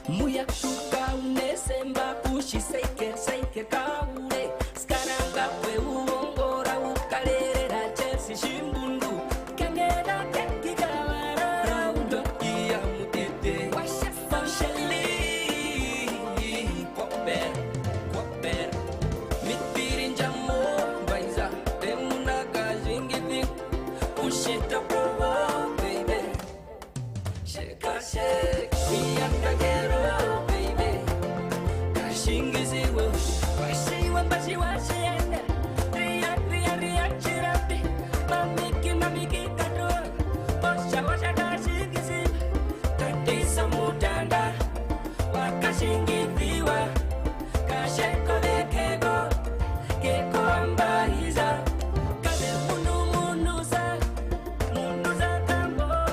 Muya tuka unesemba pushi seike kaure. Skaranga kwe uongora ukalera chesi shimbundu. Kengeda keki kawara raundo iya mutete. Washeli kwaper mitirinja mo baiza temuna kajingiti. Ushita provo baby. Shake Miyakagero, baby. Kashingiziwo, washiwa bashiwashienda. Ria chirapi. Mamiki kato. Washa kashingiziwa. Tatisa mutanda. Wakashingiziwa. Kasheko vekego. Keko ambaiza. Kale munuza. Munuza kamboa.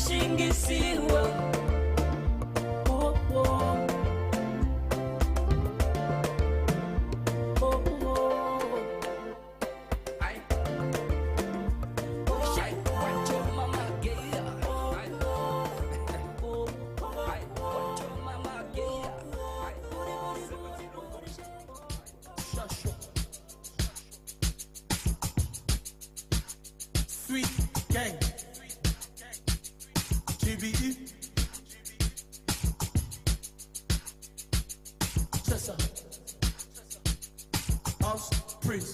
Shingisiwa. Sweet gang. GBE. Chessa. House Prince.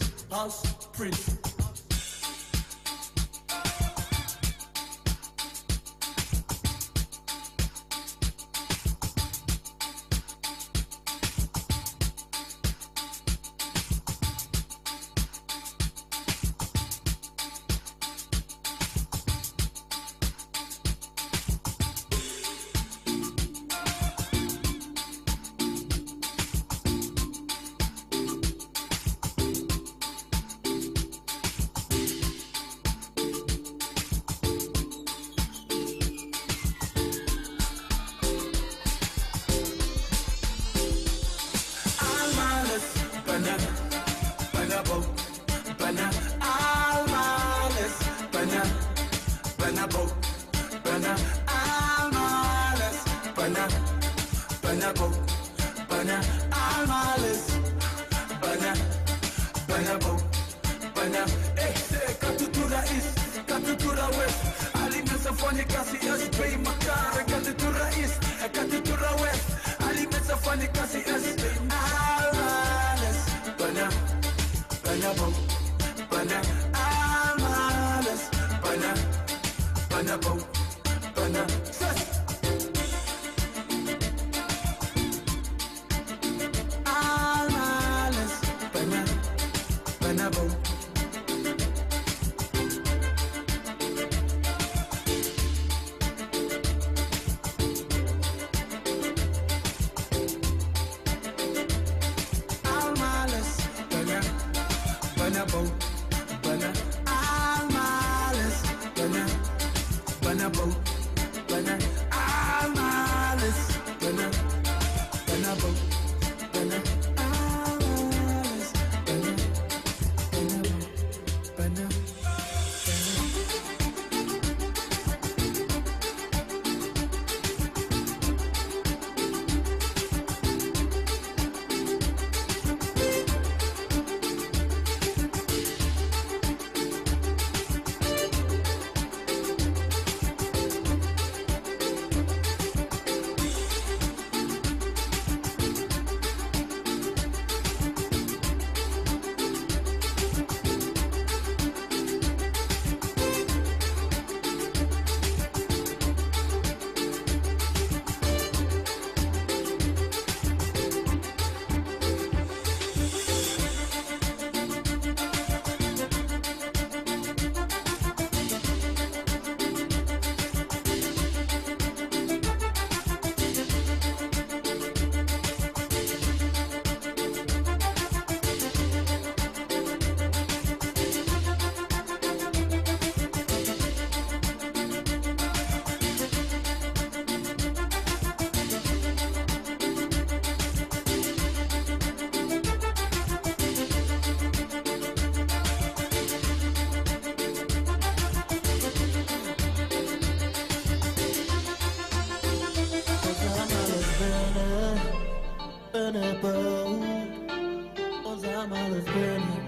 burning,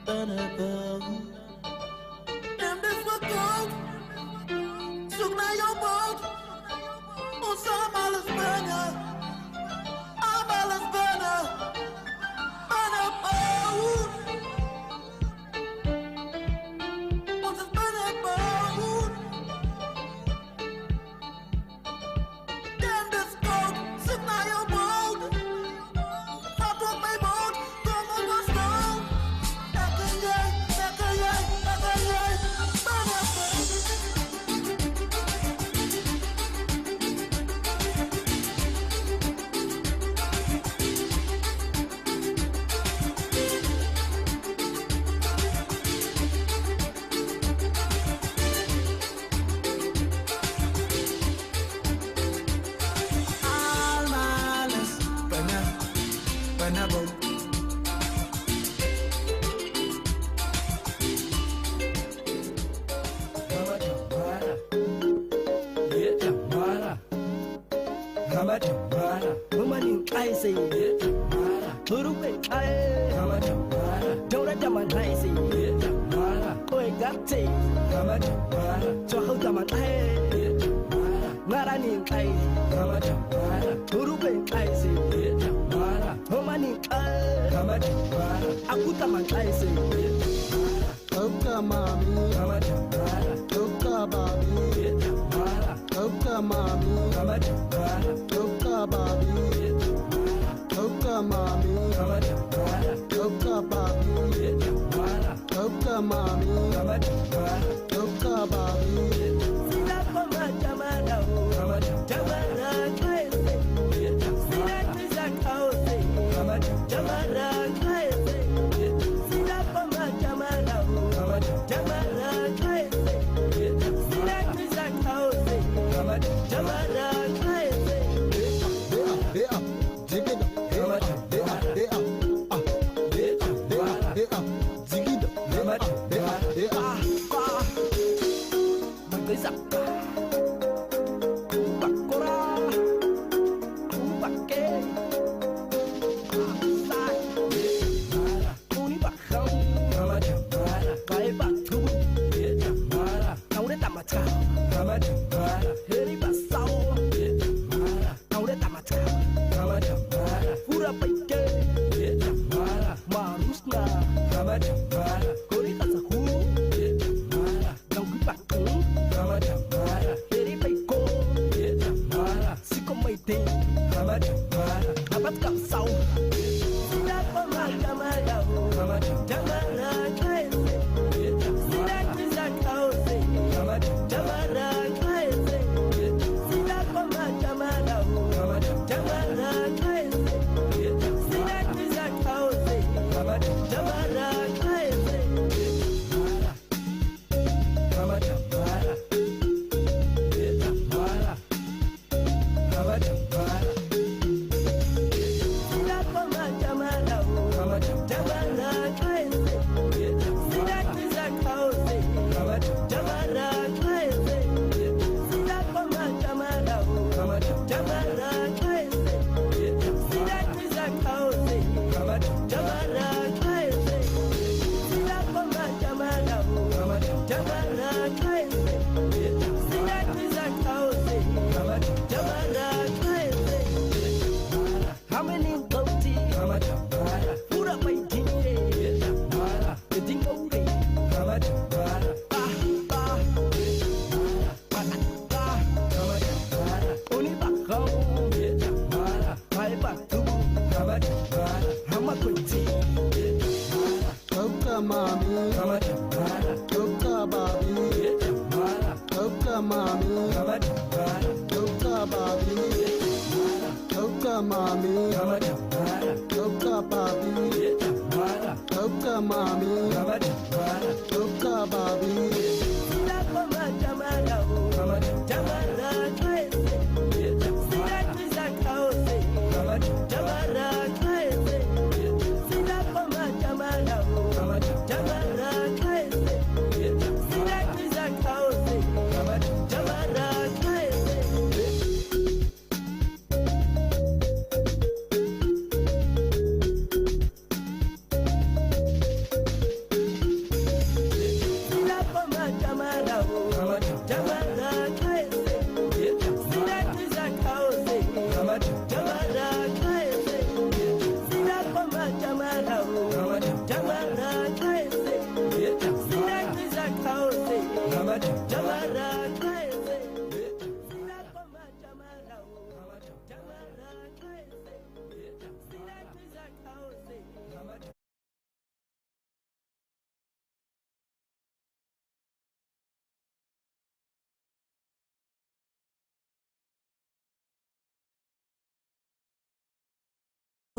burning. Them this for gold, so now your boat. On some alles burner, I'm alles burner, burner boat. On this burner boat. Them this gold, so now your boat. I broke my boat, come on the stone.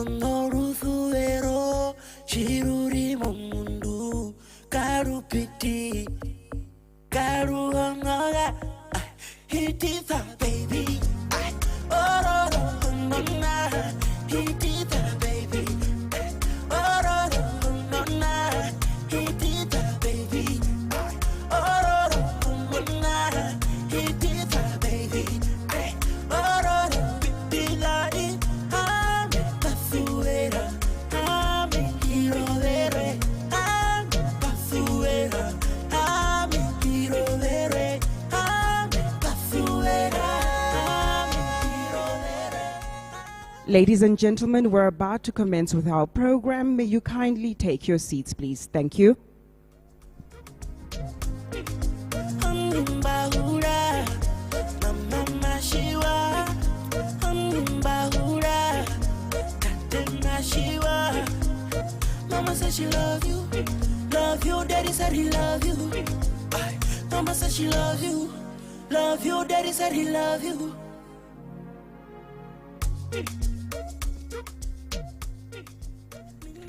Noruzuero, chiruri mundu, karupiti, karuhanaga, hitita baby, oro nonna, hitita baby, oro nonna, hitita baby, oro nonna, hitita baby, oro pitila in. Ladies and gentlemen, we're about to commence with our program. May you kindly take your seats, please. Thank you. Mama said she love you, daddy said he love you. Mama said she love you, daddy said he love you.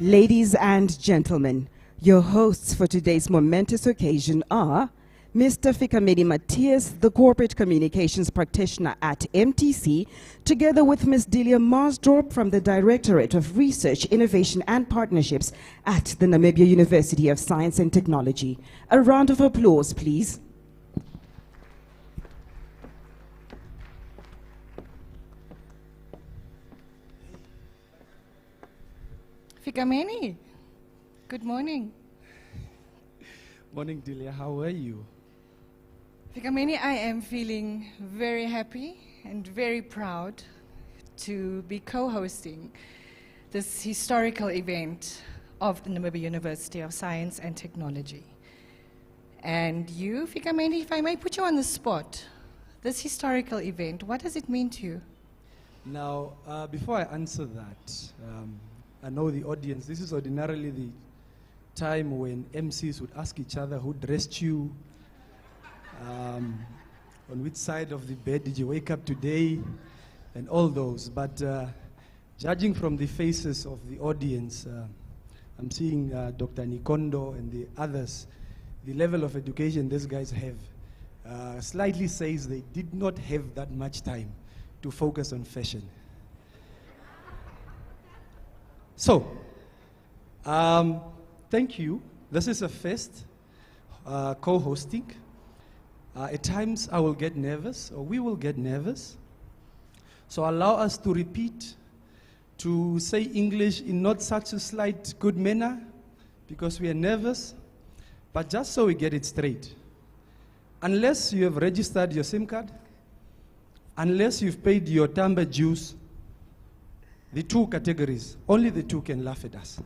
Ladies and gentlemen, your hosts for today's momentous occasion are Mr. Fikamedi Matthias, the Corporate Communications Practitioner at MTC, together with Ms. Delia Marsdorp from the Directorate of Research, Innovation and Partnerships at the Namibia University of Science and Technology. A round of applause, please. Fikameni, good morning. Morning, Delia. How are you? Fikameni, I am feeling very happy and very proud to be co-hosting this historical event of the Namibia University of Science and Technology. And you, Fikameni, if I may put you on the spot, this historical event, what does it mean to you? Now, before I answer that, I know the audience, this is ordinarily the time when MCs would ask each other who dressed you, on which side of the bed did you wake up today, and all those. But judging from the faces of the audience, I'm seeing Dr. Nikondo and the others, the level of education these guys have slightly says they did not have that much time to focus on fashion. So, thank you. This is a first co-hosting. At times I will get nervous, or we will get nervous. So allow us to repeat, to say English in not such a slight good manner, because we are nervous, but just so we get it straight. Unless you have registered your SIM card, unless you've paid your Tamba dues, the two categories, only the two can laugh at us.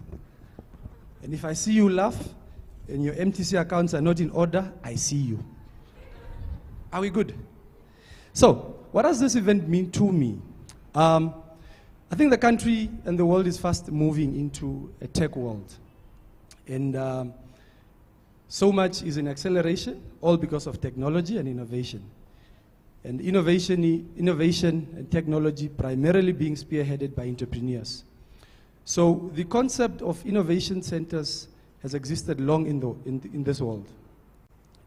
And if I see you laugh and your MTC accounts are not in order, I see you. Are we good? So, what does this event mean to me? I think the country and the world is fast moving into a tech world. And so much is in acceleration, all because of technology and innovation. And innovation and technology primarily being spearheaded by entrepreneurs. So the concept of innovation centers has existed long in this world.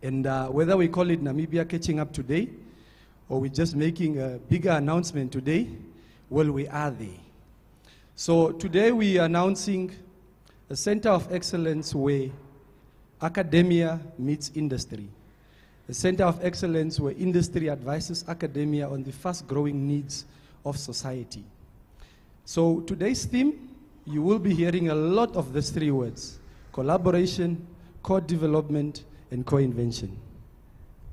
And whether we call it Namibia catching up today, or we're just making a bigger announcement today, well, we are there. So today we are announcing a center of excellence where academia meets industry. A center of excellence where industry advises academia on the fast-growing needs of society. So today's theme, you will be hearing a lot of these three words: collaboration, co-development, and co-invention.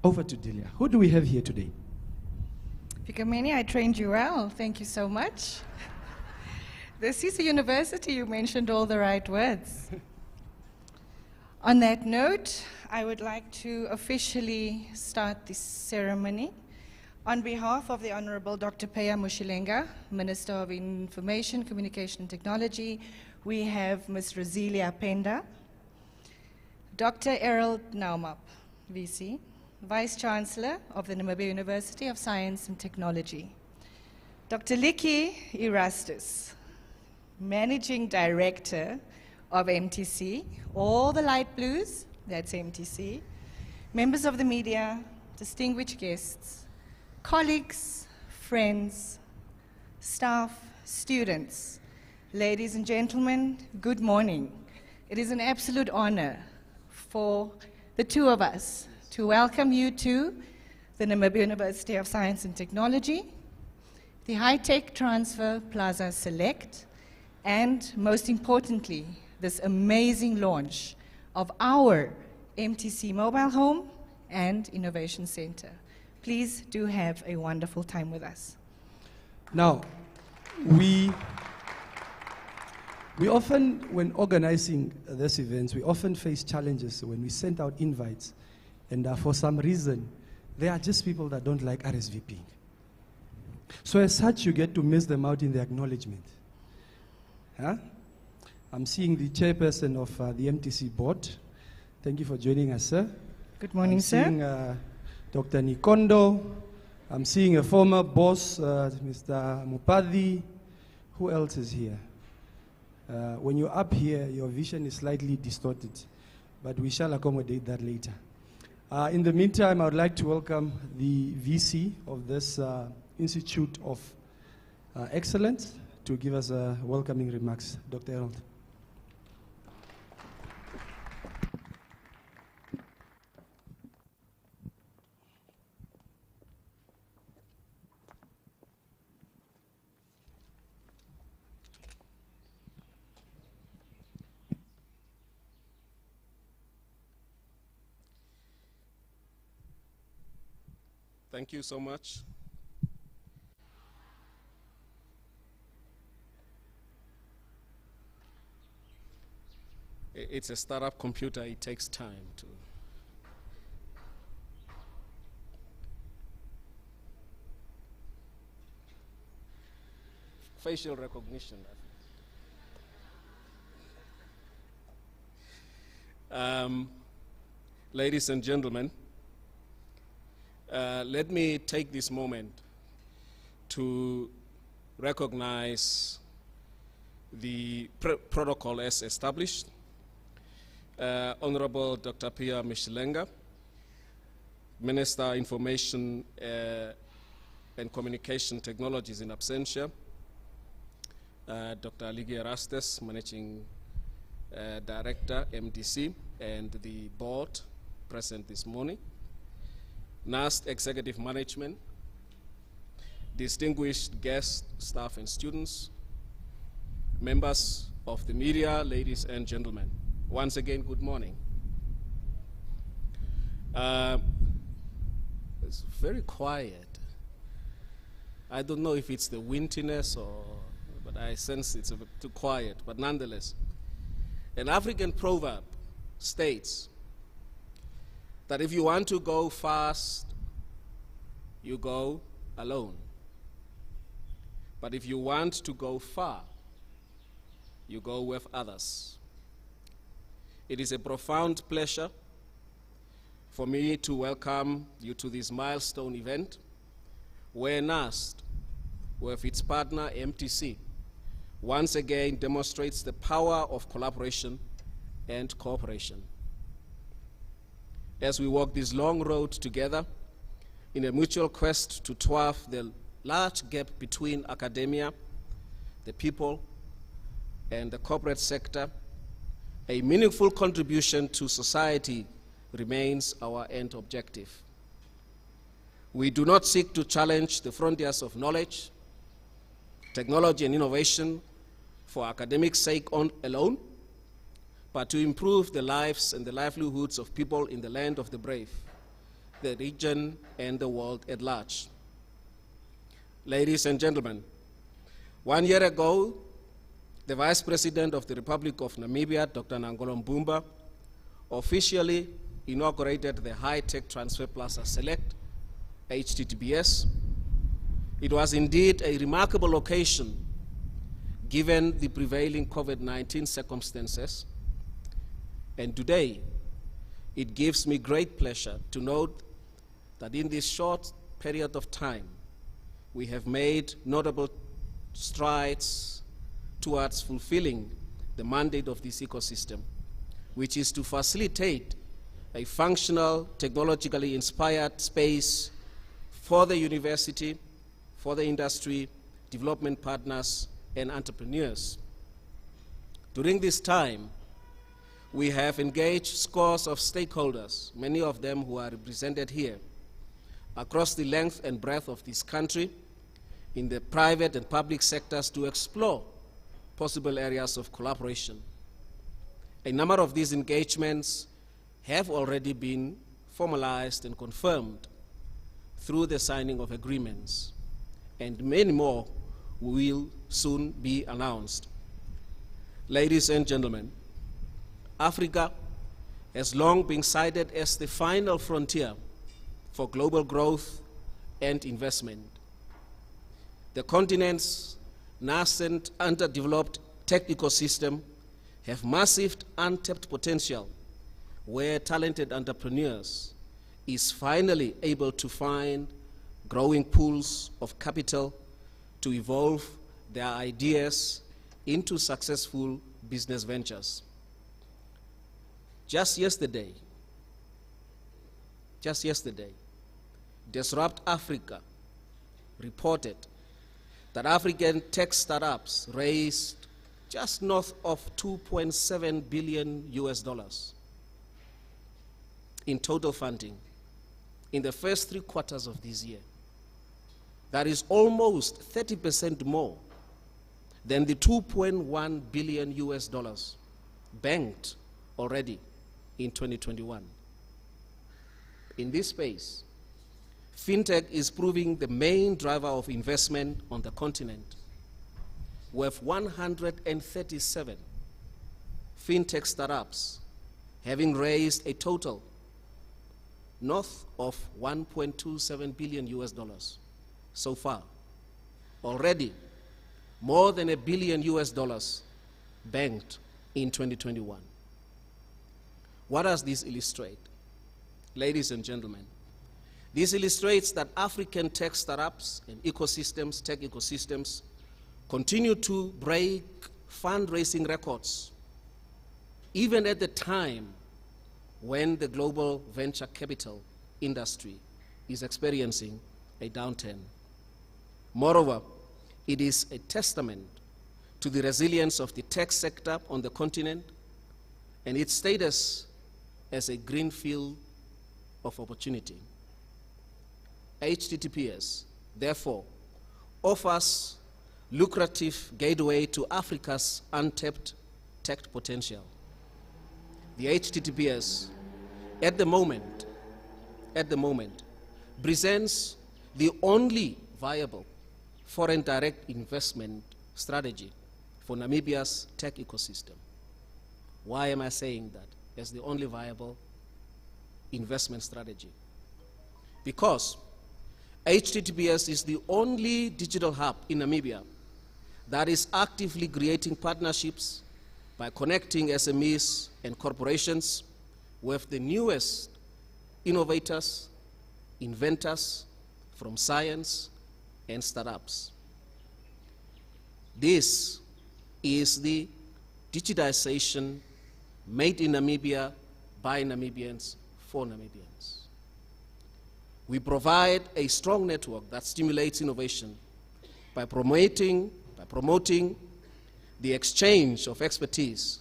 Over to Delia. Who do we have here today? Fikameni, I trained you well. Thank you so much. This is a university. You mentioned all the right words. On that note, I would like to officially start this ceremony. On behalf of the Honorable Dr. Peya Mushilenga, Minister of Information, Communication and Technology, we have Ms. Roselia Penda, Dr. Errol Naumap, VC, Vice Chancellor of the Namibia University of Science and Technology, Dr. Licky Erastus, Managing Director of MTC, all the light blues, that's MTC, members of the media, distinguished guests, colleagues, friends, staff, students, ladies and gentlemen, good morning. It is an absolute honor for the two of us to welcome you to the Namibia University of Science and Technology, the High-Tech Transfer Plaza Select, and most importantly, this amazing launch of our MTC Mobile Home and Innovation Center. Please do have a wonderful time with us. Now, we often, when organizing these events, we often face challenges when we send out invites, and for some reason, there are just people that don't like RSVPing. So as such, you get to miss them out in the acknowledgement. Huh? I'm seeing the chairperson of the MTC board. Thank you for joining us, sir. Good morning, sir. I'm seeing Dr. Nikondo. I'm seeing a former boss, Mr. Mupadi. Who else is here? When you're up here, your vision is slightly distorted, but we shall accommodate that later. In the meantime, I would like to welcome the VC of this Institute of Excellence to give us welcoming remarks. Dr. Harold. Thank you so much. It's a startup computer, it takes time to. Facial recognition. Ladies and gentlemen, let me take this moment to recognize the protocol as established. Honorable Dr. Peya Mushilenga, Minister of Information and Communication Technologies in absentia, Dr. Licky Erastus, Managing Director, MTC, and the board present this morning, NAST Executive Management, distinguished guests, staff, and students, members of the media, ladies and gentlemen. Once again, good morning. It's very quiet. I don't know if it's the windiness but I sense it's a bit too quiet, but nonetheless. An African proverb states that if you want to go fast, you go alone. But if you want to go far, you go with others. It is a profound pleasure for me to welcome you to this milestone event where NAST, with its partner MTC, once again demonstrates the power of collaboration and cooperation. As we walk this long road together in a mutual quest to dwarf the large gap between academia, the people, and the corporate sector, a meaningful contribution to society remains our end objective. We do not seek to challenge the frontiers of knowledge, technology, and innovation for academic sake alone, but to improve the lives and the livelihoods of people in the land of the brave, the region, and the world at large. Ladies and gentlemen, 1 year ago, the Vice President of the Republic of Namibia, Dr. Nangolo Mbumba, officially inaugurated the High-Tech Transfer Plaza Select, HTTPS. It was indeed a remarkable occasion given the prevailing COVID-19 circumstances. And today, it gives me great pleasure to note that in this short period of time, we have made notable strides towards fulfilling the mandate of this ecosystem, which is to facilitate a functional, technologically inspired space for the university, for the industry, development partners, and entrepreneurs. During this time, we have engaged scores of stakeholders, many of them who are represented here, across the length and breadth of this country, in the private and public sectors, to explore possible areas of collaboration. A number of these engagements have already been formalized and confirmed through the signing of agreements, and many more will soon be announced. Ladies and gentlemen, Africa has long been cited as the final frontier for global growth and investment. The continent's nascent, underdeveloped tech ecosystem have massive untapped potential where talented entrepreneurs is finally able to find growing pools of capital to evolve their ideas into successful business ventures. Just yesterday, Disrupt Africa reported that African tech startups raised just north of $2.7 billion in total funding in the first 3 quarters of this year. That is almost 30% more than the $2.1 billion banked already in 2021. In this space, fintech is proving the main driver of investment on the continent, with 137 fintech startups having raised a total north of $1.27 billion so far. Already, more than $1 billion banked in 2021. What does this illustrate? Ladies and gentlemen, this illustrates that African tech startups and ecosystems, tech ecosystems, continue to break fundraising records, even at the time when the global venture capital industry is experiencing a downturn. Moreover, it is a testament to the resilience of the tech sector on the continent and its status as a green field of opportunity. HTTPS, therefore, offers lucrative gateway to Africa's untapped tech potential. The HTTPS, at the moment, presents the only viable foreign direct investment strategy for Namibia's tech ecosystem. Why am I saying that as the only viable investment strategy? Because HTTPS is the only digital hub in Namibia that is actively creating partnerships by connecting SMEs and corporations with the newest innovators, inventors from science and startups. This is the digitization made in Namibia by Namibians for Namibians. We provide a strong network that stimulates innovation by promoting the exchange of expertise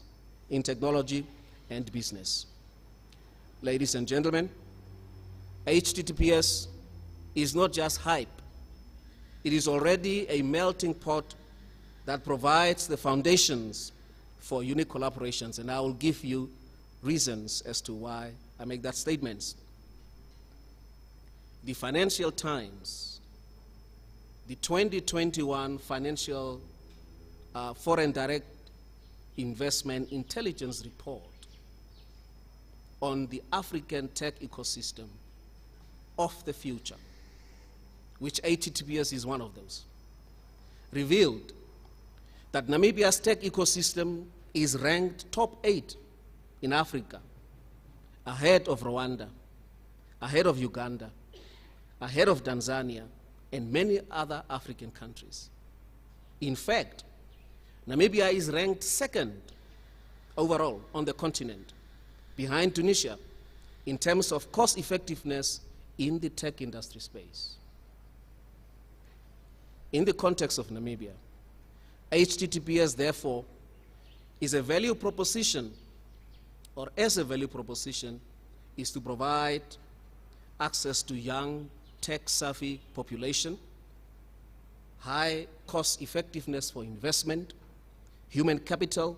in technology and business. Ladies and gentlemen, HTTPS is not just hype. It is already a melting pot that provides the foundations for unique collaborations, and I will give you reasons as to why I make that statement. The Financial Times, the 2021 Financial Foreign Direct Investment Intelligence Report on the African tech ecosystem of the future, which HTTPS is one of those, revealed that Namibia's tech ecosystem is ranked top 8 in Africa, ahead of Rwanda, ahead of Uganda, ahead of Tanzania, and many other African countries. In fact, Namibia is ranked 2nd overall on the continent, behind Tunisia, in terms of cost effectiveness in the tech industry space. In the context of Namibia, HTTPS, therefore, is a value proposition, or as a value proposition, is to provide access to young, tech-savvy population, high cost effectiveness for investment, human capital,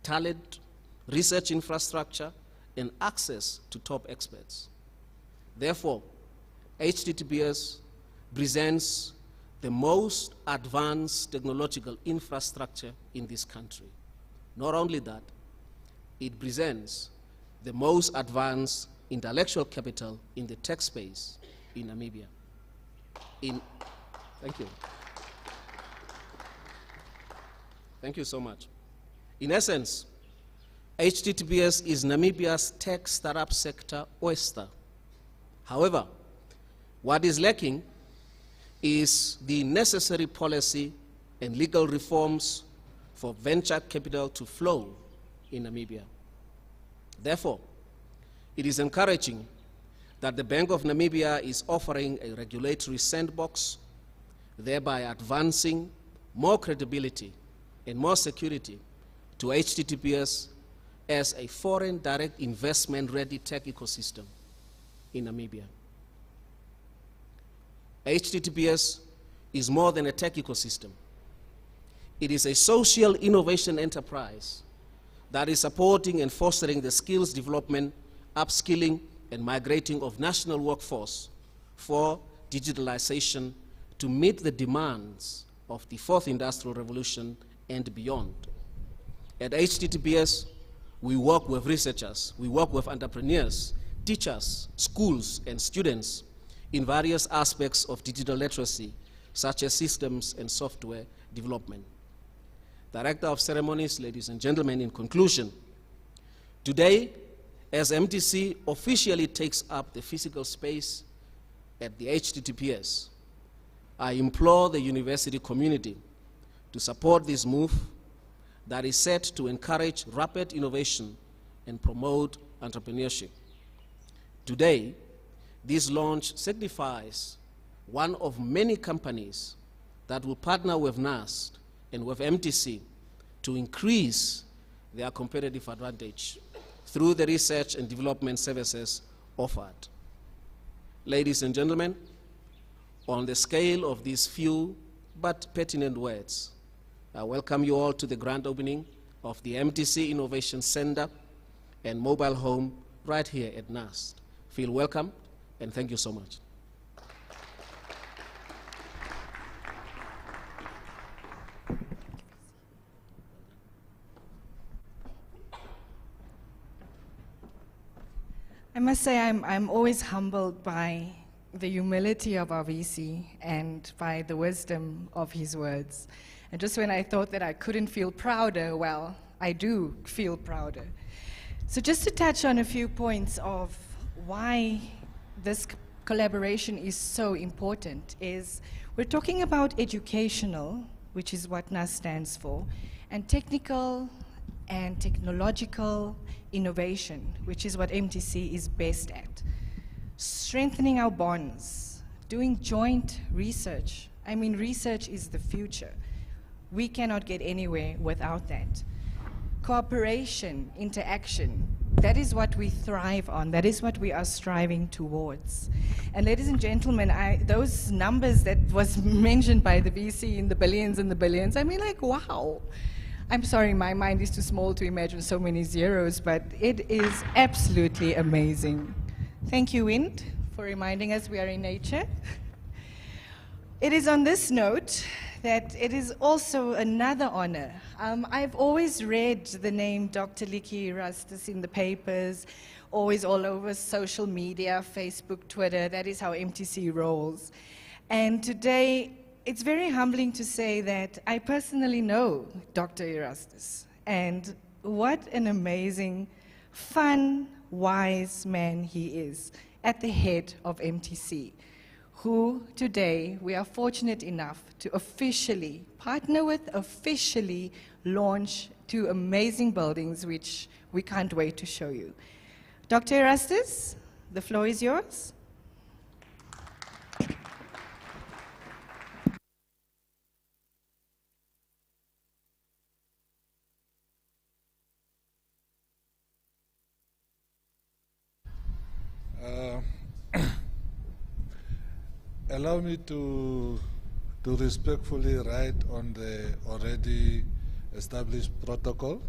talent, research infrastructure, and access to top experts. Therefore, HTTPS presents the most advanced technological infrastructure in this country. Not only that, it presents the most advanced intellectual capital in the tech space in Namibia. Thank you. Thank you so much. In essence, HTTPS is Namibia's tech startup sector oyster. However, what is lacking is the necessary policy and legal reforms for venture capital to flow in Namibia. Therefore, it is encouraging that the Bank of Namibia is offering a regulatory sandbox, thereby advancing more credibility and more security to HTTPS as a foreign direct investment-ready tech ecosystem in Namibia. HTTPS is more than a tech ecosystem. It is a social innovation enterprise that is supporting and fostering the skills development, upskilling, and migrating of national workforce for digitalization to meet the demands of the 4th Industrial Revolution and beyond. At HTTPS, we work with researchers, we work with entrepreneurs, teachers, schools, and students in various aspects of digital literacy, such as systems and software development. Director of Ceremonies, ladies and gentlemen, in conclusion, today, as MTC officially takes up the physical space at the HTTPS, I implore the university community to support this move that is set to encourage rapid innovation and promote entrepreneurship. Today, this launch signifies one of many companies that will partner with NAST and with MTC to increase their competitive advantage through the research and development services offered. Ladies and gentlemen, on the scale of these few but pertinent words, I welcome you all to the grand opening of the MTC Innovation Center and mobile home right here at NAST. Feel welcome, and thank you so much. I must say I'm always humbled by the humility of our VC and by the wisdom of his words. And just when I thought that I couldn't feel prouder, well, I do feel prouder. So just to touch on a few points of why this collaboration is so important is we're talking about educational, which is what NAS stands for, and technical and technological innovation, which is what MTC is best at. Strengthening our bonds, doing joint research. I mean, research is the future. We cannot get anywhere without that. Cooperation, interaction, that is what we thrive on. That is what we are striving towards. And ladies and gentlemen, those numbers that was mentioned by the VC in the billions and the billions, I mean, like, wow. I'm sorry, my mind is too small to imagine so many zeros, but it is absolutely amazing. Thank you, Wind, for reminding us we are in nature. It is on this note that it is also another honor. I've always read the name Dr. Licky Erastus in the papers, always all over social media, Facebook, Twitter. That is how MTC rolls. And today, it's very humbling to say that I personally know Dr. Erastus. And what an amazing, fun, wise man he is at the head of MTC, who today we are fortunate enough to officially partner with, officially launch 2 amazing buildings, which we can't wait to show you. Dr. Erastus, the floor is yours. Allow me to respectfully write on the already established protocol.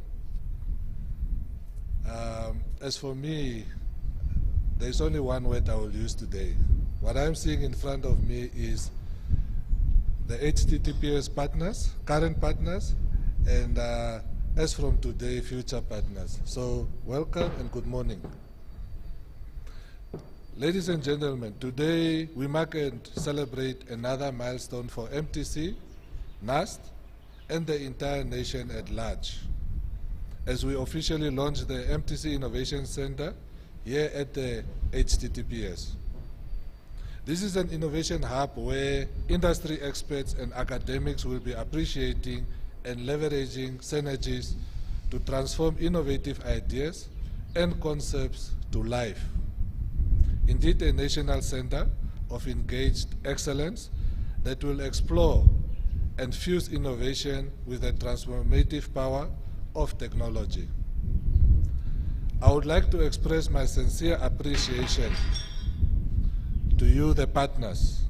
As for me, there's only one word I will use today. What I'm seeing in front of me is the HTTPS partners, current partners, and as from today, future partners. So welcome and good morning. Ladies and gentlemen, today we mark and celebrate another milestone for MTC, NAST, and the entire nation at large, as we officially launch the MTC Innovation Center here at the HTTPS. This is an innovation hub where industry experts and academics will be appreciating and leveraging synergies to transform innovative ideas and concepts to life. Indeed, a national center of engaged excellence that will explore and fuse innovation with the transformative power of technology. I would like to express my sincere appreciation to you, the partners,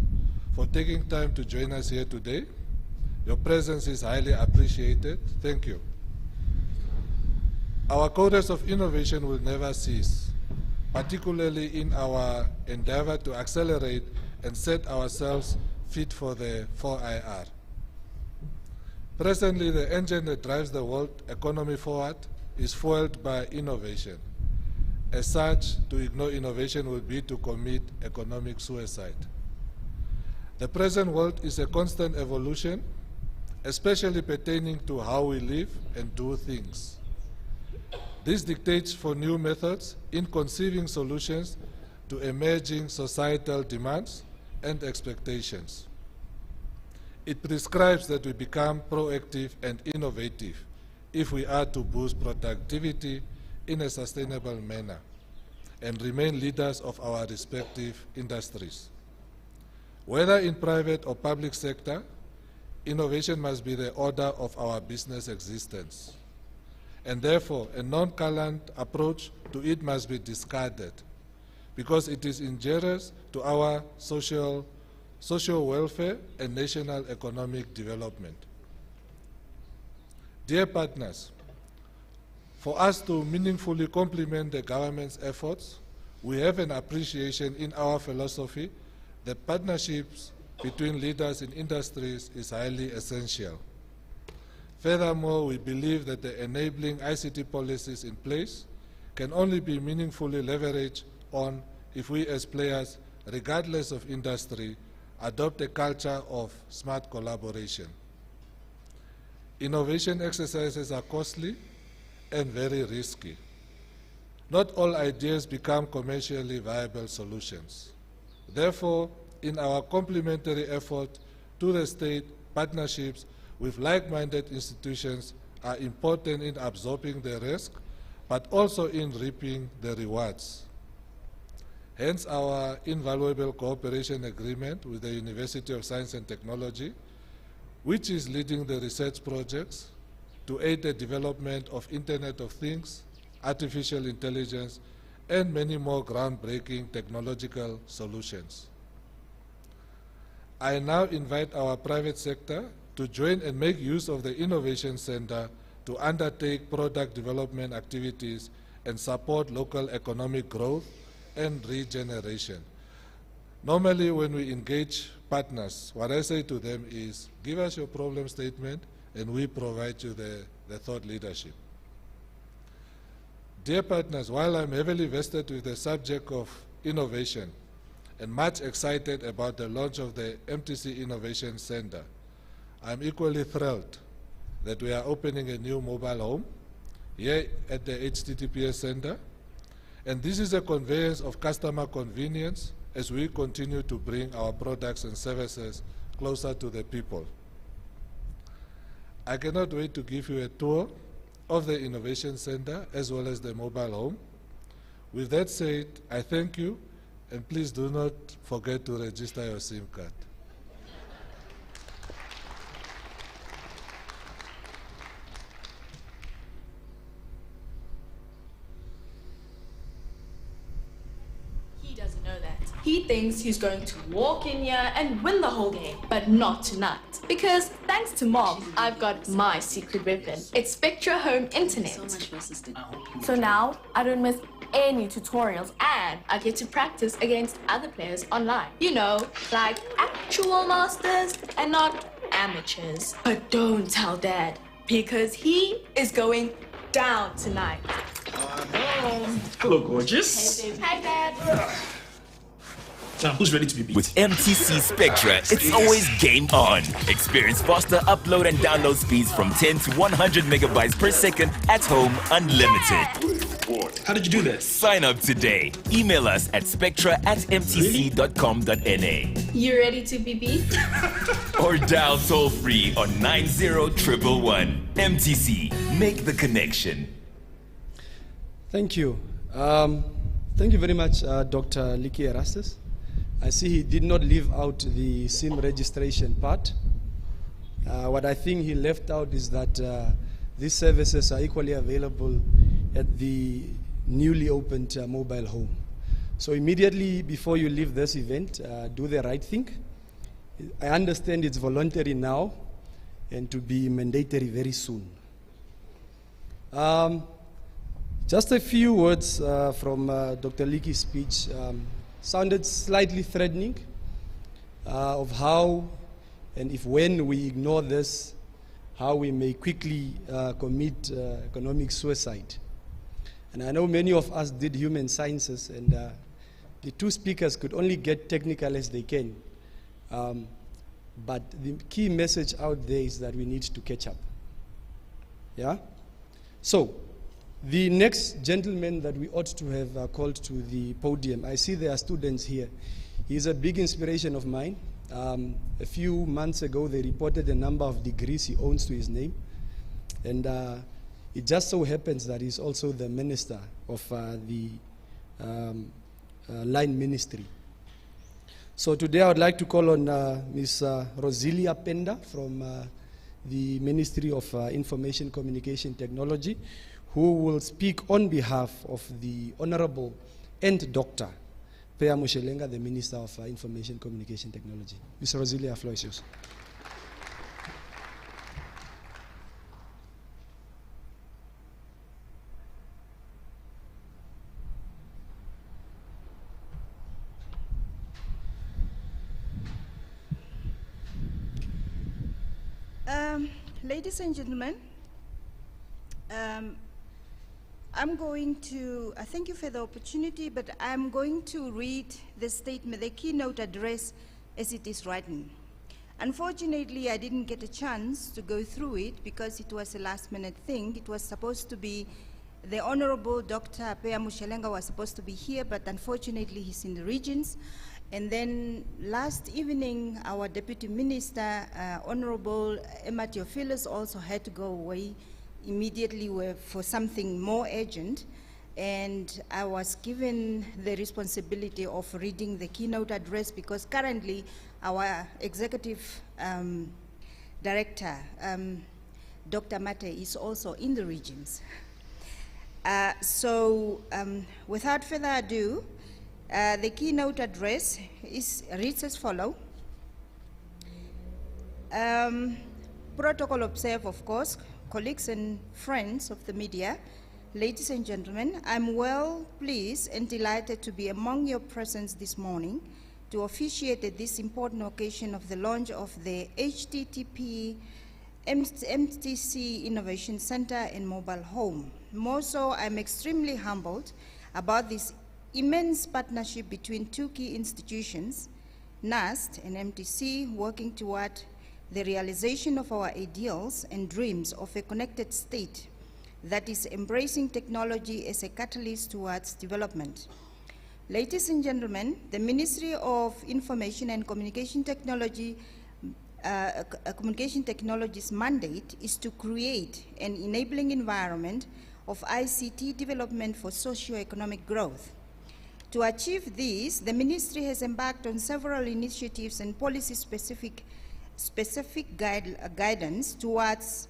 for taking time to join us here today. Your presence is highly appreciated. Thank you. Our course of innovation will never cease, particularly in our endeavor to accelerate and set ourselves fit for the 4IR. Presently, the engine that drives the world economy forward is fueled by innovation. As such, to ignore innovation would be to commit economic suicide. The present world is a constant evolution, especially pertaining to how we live and do things. This dictates for new methods in conceiving solutions to emerging societal demands and expectations. It prescribes that we become proactive and innovative if we are to boost productivity in a sustainable manner and remain leaders of our respective industries. Whether in private or public sector, innovation must be the order of our business existence. And therefore, a nonchalant approach to it must be discarded because it is injurious to our social welfare and national economic development. Dear partners, for us to meaningfully complement the government's efforts, we have an appreciation in our philosophy that partnerships between leaders in industries is highly essential. Furthermore, we believe that the enabling ICT policies in place can only be meaningfully leveraged on if we as players, regardless of industry, adopt a culture of smart collaboration. Innovation exercises are costly and very risky. Not all ideas become commercially viable solutions. Therefore, in our complementary effort to the state, partnerships with like-minded institutions are important in absorbing the risk, but also in reaping the rewards. Hence our invaluable cooperation agreement with the University of Science and Technology, which is leading the research projects to aid the development of Internet of Things, artificial intelligence, and many more groundbreaking technological solutions. I now invite our private sector to join and make use of the Innovation Center to undertake product development activities and support local economic growth and regeneration. Normally, when we engage partners, what I say to them is, give us your problem statement, and we provide you the thought leadership. Dear partners, while I'm heavily vested with the subject of innovation and much excited about the launch of the MTC Innovation Center, I'm equally thrilled that we are opening a new mobile home here at the HTTPS Center. And this is a conveyance of customer convenience as we continue to bring our products and services closer to the people. I cannot wait to give you a tour of the Innovation Center as well as the mobile home. With that said, I thank you, and please do not forget to register your SIM card. He doesn't know that. He thinks he's going to walk in here and win the whole game, but not tonight. Because thanks to Mom, I've got my secret weapon. It's Spectra Home Internet. So now I don't miss any tutorials and I get to practice against other players online. You know, like actual masters and not amateurs. But don't tell Dad, because he is going down tonight. Hello, gorgeous. Hey, babe. Hi, Dad. Now, who's ready to be beat? With MTC Spectra, it's always game on. Experience faster upload and download speeds from 10 to 100 megabytes per second at home, unlimited. How did you do that? Sign up today. Email us at spectra@mtc.com.na. You ready to be beat? Or dial toll free on 90111. MTC, make the connection. Thank you. Thank you very much, Dr. Liki Erastus. I see he did not leave out the SIM registration part. What I think he left out is that these services are equally available at the newly opened mobile home. So immediately before you leave this event, do the right thing. I understand it's voluntary now and to be mandatory very soon. Just a few words from Dr. Liki's speech. Sounded slightly threatening of how and if when we ignore this, how we may quickly commit economic suicide. And I know many of us did human sciences, and the two speakers could only get technical as they can. But the key message out there is that we need to catch up. Yeah? So, the next gentleman that we ought to have called to the podium, I see there are students here. He's a big inspiration of mine. A few months ago, they reported the number of degrees he owns to his name. And it just so happens that he's also the minister of the line ministry. So today I would like to call on Ms. Rosilia Penda from the Ministry of Information Communication Technology, who will speak on behalf of the Honorable and Dr. Pea Mushelenga, the Minister of Information Communication Technology. Ms. Rosilia, the floor is yours. Ladies and gentlemen, I'm going to, thank you for the opportunity, but I'm going to read the statement, the keynote address as it is written. Unfortunately, I didn't get a chance to go through it because it was a last-minute thing. It was supposed to be, the Honorable Dr. Pea Mushelenga was supposed to be here, but unfortunately he's in the regions. And then last evening, our Deputy Minister, Honorable Emma Theophilus, also had to go away immediately for something more urgent. And I was given the responsibility of reading the keynote address because currently our Executive Director, Dr. Mate, is also in the regions. Without further ado, the keynote address reads as follows. Protocol observed, of course, colleagues and friends of the media, ladies and gentlemen, I'm well pleased and delighted to be among your presence this morning to officiate at this important occasion of the launch of the HTTP MTC Innovation Center and Mobile Home. More so, I'm extremely humbled about this immense partnership between two key institutions, NAST and MTC, working toward the realization of our ideals and dreams of a connected state that is embracing technology as a catalyst towards development. Ladies and gentlemen, the Ministry of Information and Communication Technology's mandate is to create an enabling environment of ICT development for socio-economic growth. To achieve this, the Ministry has embarked on several initiatives and policy-specific guidance towards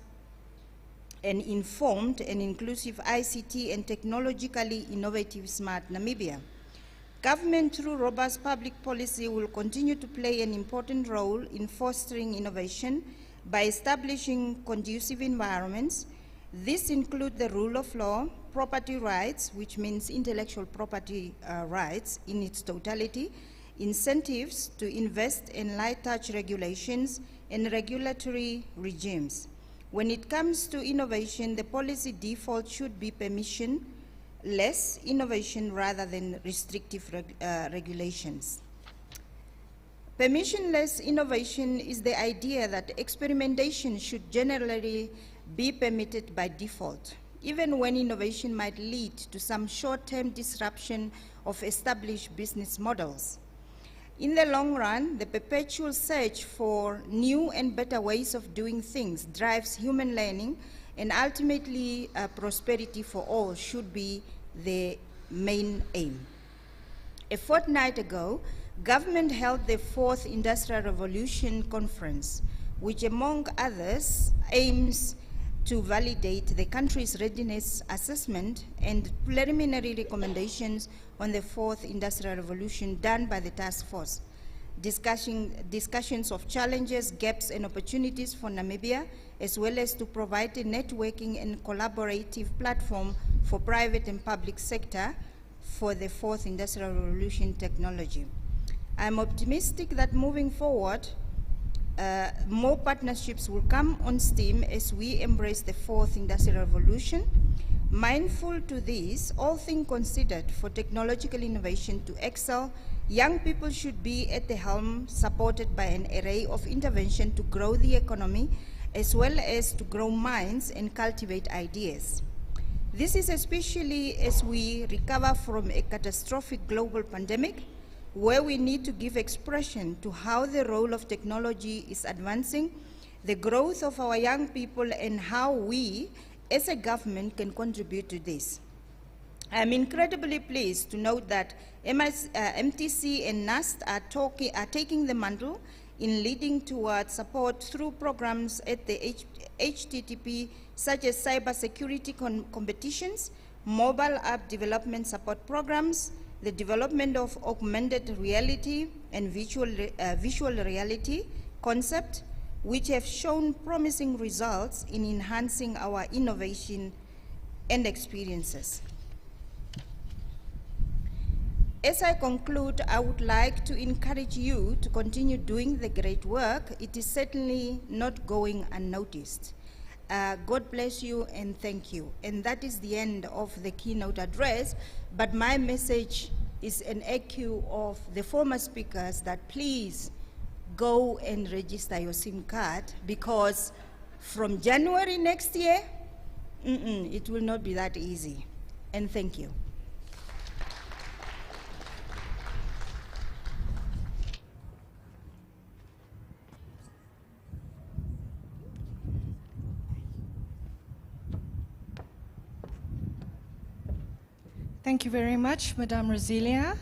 an informed and inclusive ICT and technologically innovative smart Namibia. Government, through robust public policy, will continue to play an important role in fostering innovation by establishing conducive environments. This includes the rule of law, property rights, which means intellectual property rights in its totality, incentives to invest in light-touch regulations and regulatory regimes. When it comes to innovation, the policy default should be permission-less innovation rather than restrictive regulations. Permissionless innovation is the idea that experimentation should generally be permitted by default, even when innovation might lead to some short-term disruption of established business models. In the long run, the perpetual search for new and better ways of doing things drives human learning, and ultimately prosperity for all should be the main aim. A fortnight ago, government held the 4th Industrial Revolution Conference, which among others aims to validate the country's readiness assessment and preliminary recommendations on the 4th Industrial Revolution done by the task force. Discussions of challenges, gaps, and opportunities for Namibia, as well as to provide a networking and collaborative platform for private and public sector for the 4th Industrial Revolution technology. I'm optimistic that moving forward, more partnerships will come on stream as we embrace the 4th Industrial Revolution. Mindful to this, all things considered, for technological innovation to excel, young people should be at the helm, supported by an array of intervention to grow the economy, as well as to grow minds and cultivate ideas. This is especially as we recover from a catastrophic global pandemic, where we need to give expression to how the role of technology is advancing the growth of our young people and how we, as a government, can contribute to this. I'm incredibly pleased to note that MTC and NAST are taking the mantle in leading towards support through programs at the HTTP, such as cybersecurity competitions, mobile app development support programs, the development of augmented reality and visual reality concept, which have shown promising results in enhancing our innovation and experiences. As I conclude, I would like to encourage you to continue doing the great work. It is certainly not going unnoticed. God bless you and thank you. And that is the end of the keynote address, but my message is an echo of the former speakers that please go and register your SIM card, because from January next year, it will not be that easy. And thank you. Thank you very much, Madame Roselia.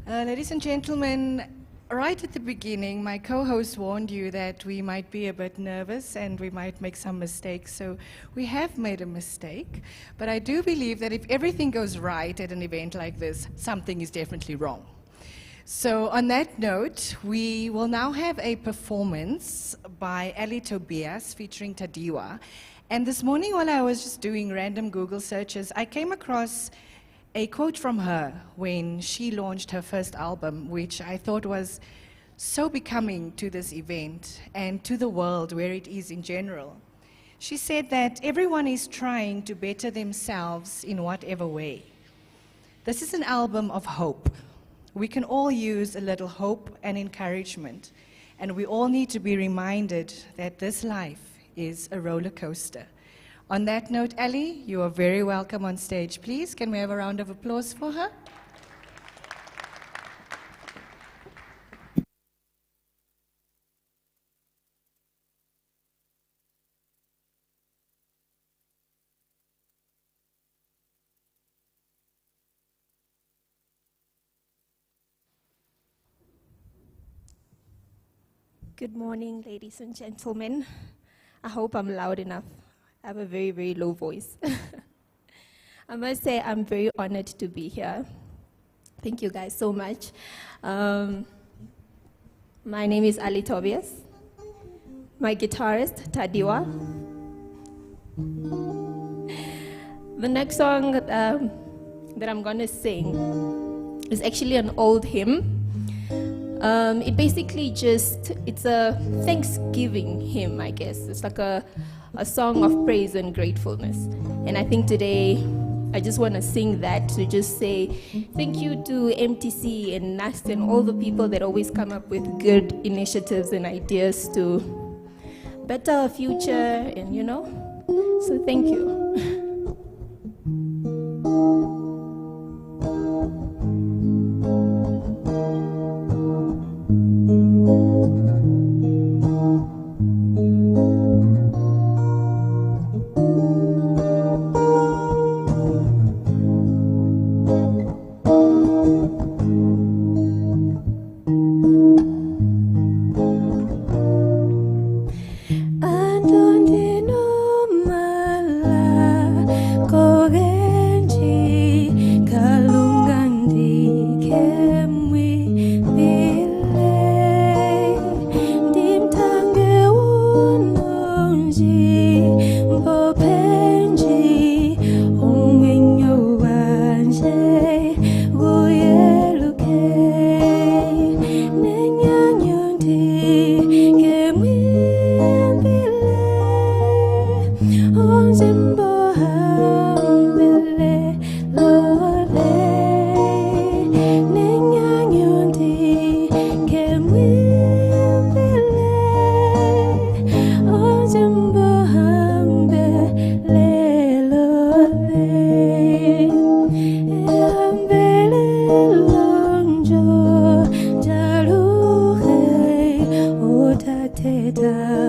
Ladies and gentlemen, right at the beginning, my co-host warned you that we might be a bit nervous and we might make some mistakes. So we have made a mistake, but I do believe that if everything goes right at an event like this, something is definitely wrong. So on that note, we will now have a performance by Ali Tobias featuring Tadiwa. And this morning, while I was just doing random Google searches, I came across a quote from her when she launched her first album, which I thought was so becoming to this event and to the world where it is in general. She said that everyone is trying to better themselves in whatever way. This is an album of hope. We can all use a little hope and encouragement, and we all need to be reminded that this life is a roller coaster. On that note, Ali, you are very welcome on stage. Please, can we have a round of applause for her? Good morning, ladies and gentlemen. I hope I'm loud enough. I have a very, very low voice. I must say I'm very honored to be here. Thank you guys so much. My name is Ali Tobias. My guitarist, Tadiwa. The next song that I'm gonna sing is actually an old hymn. It basically it's a Thanksgiving hymn, I guess. It's like a song of praise and gratefulness. And I think today, I just want to sing that to just say thank you to MTC and NAST and all the people that always come up with good initiatives and ideas to better our future and, so thank you. Yeah.